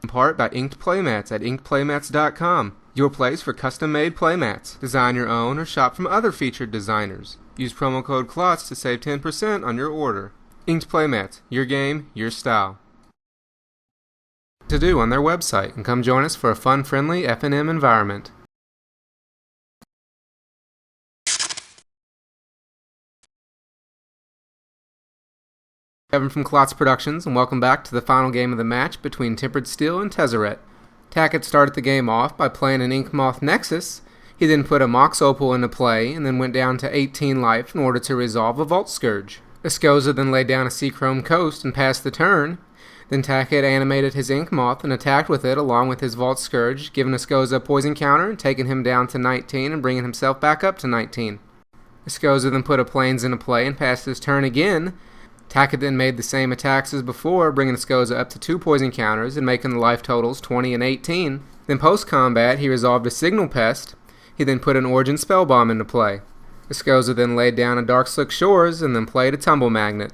In part by Inked Playmats at inkedplaymats.com, your place for custom-made playmats. Design your own or shop from other featured designers. Use promo code KLOTZ to save 10% on your order. Inked Playmats, your game, your style. To do on their website, and come join us for a fun, friendly F&M environment. Kevin from KlotzProductions, and welcome back to the final game of the match between Tempered Steel and Tezzeret. Tackett started the game off by playing an Inkmoth Nexus. He then put a Mox Opal into play, and then went down to 18 life in order to resolve a Vault Skirge. Escoza then laid down a Seachrome Coast and passed the turn. Then Tackett animated his Inkmoth and attacked with it along with his Vault Skirge, giving Escoza a poison counter, taking him down to 19 and bringing himself back up to 19. Escoza then put a Plains into play and passed his turn again. Tackett then made the same attacks as before, bringing Escoza up to 2 poison counters and making the life totals 20 and 18. Then post-combat, he resolved a Signal Pest. He then put an Argent Spell Bomb into play. Escoza then laid down a Darkslick Shores and then played a Tumble Magnet.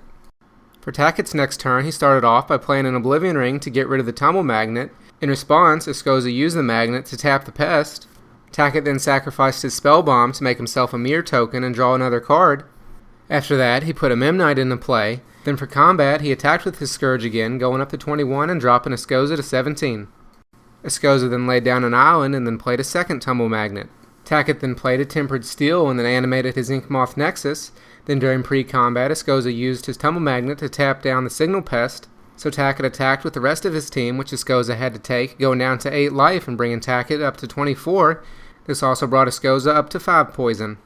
For Tackett's next turn, he started off by playing an Oblivion Ring to get rid of the Tumble Magnet. In response, Escoza used the Magnet to tap the Pest. Tackett then sacrificed his Spell Bomb to make himself a Mirror token and draw another card. After that, he put a Memnite into play. Then for combat, he attacked with his Skirge again, going up to 21 and dropping Escoza to 17. Escoza then laid down an island and then played a second Tumble Magnet. Tackett then played a Tempered Steel and then animated his Inkmoth Nexus. Then during pre-combat, Escoza used his Tumble Magnet to tap down the Signal Pest. So Tackett attacked with the rest of his team, which Escoza had to take, going down to 8 life and bringing Tackett up to 24. This also brought Escoza up to 5 poison.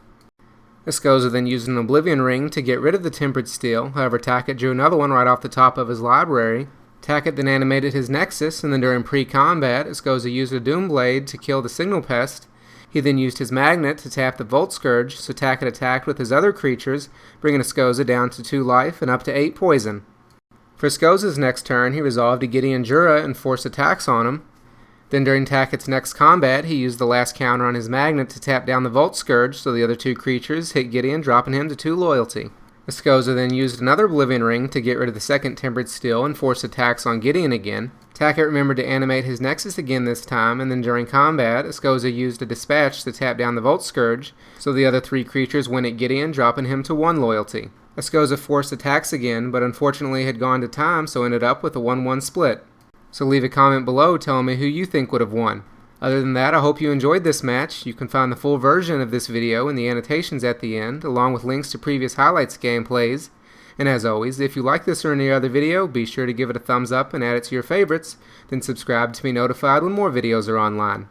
Escoza then used an Oblivion Ring to get rid of the Tempered Steel. However, Tackett drew another one right off the top of his library. Tackett then animated his Nexus, and then during pre-combat, Escoza used a Doomblade to kill the Signal Pest. He then used his Magnet to tap the Vault Skirge, so Tackett attacked with his other creatures, bringing Escoza down to 2 life and up to 8 poison. For Escoza's next turn, he resolved a Gideon Jura and forced attacks on him. Then during Tackett's next combat, he used the last counter on his Magnet to tap down the Vault Skirge, so the other 2 creatures hit Gideon, dropping him to 2 loyalty. Escoza then used another Oblivion Ring to get rid of the second Tempered Steel and forced attacks on Gideon again. Tackett remembered to animate his Nexus again this time, and then during combat, Escoza used a Dispatch to tap down the Vault Skirge, so the other 3 creatures went at Gideon, dropping him to 1 loyalty. Escoza forced attacks again, but unfortunately had gone to time, so ended up with a 1-1 split. So leave a comment below telling me who you think would have won. Other than that, I hope you enjoyed this match. You can find the full version of this video in the annotations at the end, along with links to previous highlights gameplays. And as always, if you like this or any other video, be sure to give it a thumbs up and add it to your favorites, then subscribe to be notified when more videos are online.